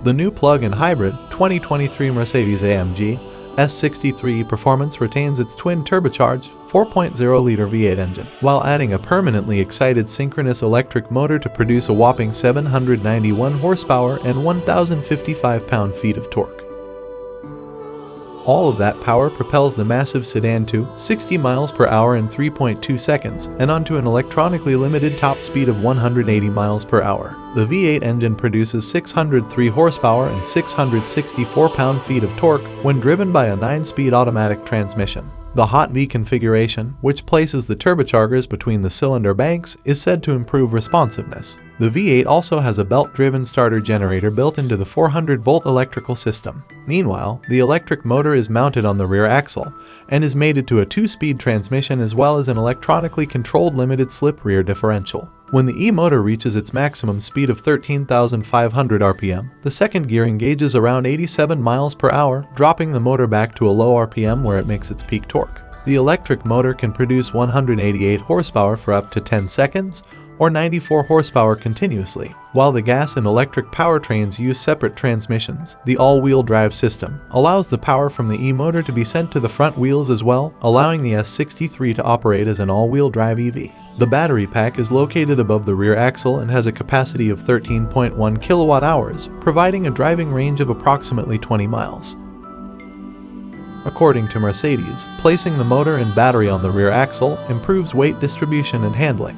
The new plug-in hybrid 2023 Mercedes-AMG S63 E Performance retains its twin-turbocharged 4.0-liter V8 engine, while adding a permanently excited synchronous electric motor to produce a whopping 791 horsepower and 1,055 pound-feet of torque. All of that power propels the massive sedan to 60 miles per hour in 3.2 seconds and onto an electronically limited top speed of 180 miles per hour. The V8 engine produces 603 horsepower and 664 pound-feet of torque when driven by a 9-speed automatic transmission. The Hot V configuration, which places the turbochargers between the cylinder banks, is said to improve responsiveness. The V8 also has a belt-driven starter generator built into the 400-volt electrical system. Meanwhile, the electric motor is mounted on the rear axle and is mated to a 2-speed transmission as well as an electronically controlled limited-slip rear differential. When the e-motor reaches its maximum speed of 13,500 RPM, the second gear engages around 87 miles per hour, dropping the motor back to a low RPM where it makes its peak torque. The electric motor can produce 188 horsepower for up to 10 seconds, or 94 horsepower continuously. While the gas and electric powertrains use separate transmissions, the all-wheel drive system allows the power from the e-motor to be sent to the front wheels as well, allowing the S63 to operate as an all-wheel drive EV. The battery pack is located above the rear axle and has a capacity of 13.1 kilowatt-hours, providing a driving range of approximately 20 miles. According to Mercedes, placing the motor and battery on the rear axle improves weight distribution and handling.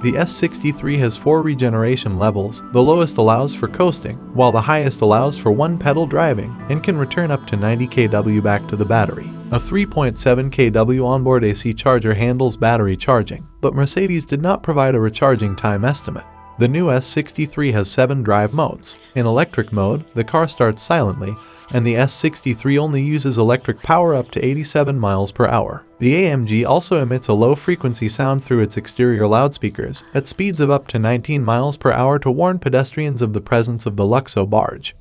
The S63 has 4 regeneration levels. The lowest allows for coasting, while the highest allows for one-pedal driving and can return up to 90 kW back to the battery. A 3.7 kW onboard AC charger handles battery charging, but Mercedes did not provide a recharging time estimate. The new S63 has 7 drive modes. In electric mode, the car starts silently, and the S63 only uses electric power up to 87 miles per hour. The AMG also emits a low-frequency sound through its exterior loudspeakers at speeds of up to 19 miles per hour to warn pedestrians of the presence of the LUXOBARGE.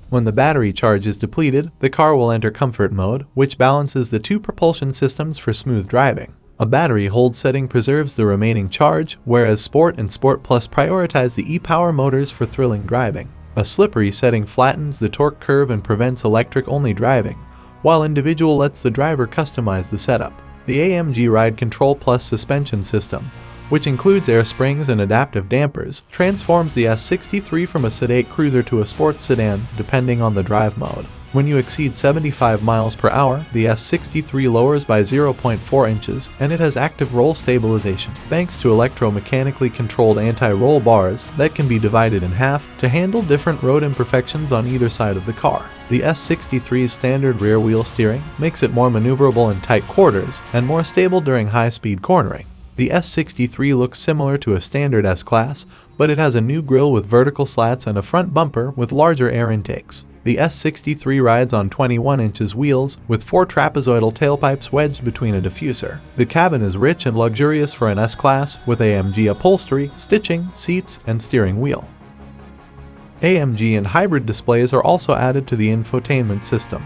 When the battery charge is depleted, the car will enter comfort mode, which balances the 2 propulsion systems for smooth driving. A battery hold setting preserves the remaining charge, whereas Sport and Sport Plus prioritize the e-power motors for thrilling driving. A slippery setting flattens the torque curve and prevents electric-only driving, while individual lets the driver customize the setup. The AMG Ride Control Plus suspension system, which includes air springs and adaptive dampers, transforms the S63 from a sedate cruiser to a sports sedan depending on the drive mode. When you exceed 75 miles per hour, the S63 lowers by 0.4 inches and it has active roll stabilization, thanks to electromechanically controlled anti-roll bars that can be divided in half to handle different road imperfections on either side of the car. The S63's standard rear wheel steering makes it more maneuverable in tight quarters and more stable during high-speed cornering. The S63 looks similar to a standard S-Class, but it has a new grille with vertical slats and a front bumper with larger air intakes. The S63 rides on 21 inches wheels with 4 trapezoidal tailpipes wedged between a diffuser. The cabin is rich and luxurious for an S-Class with AMG upholstery, stitching, seats, and steering wheel. AMG and hybrid displays are also added to the infotainment system.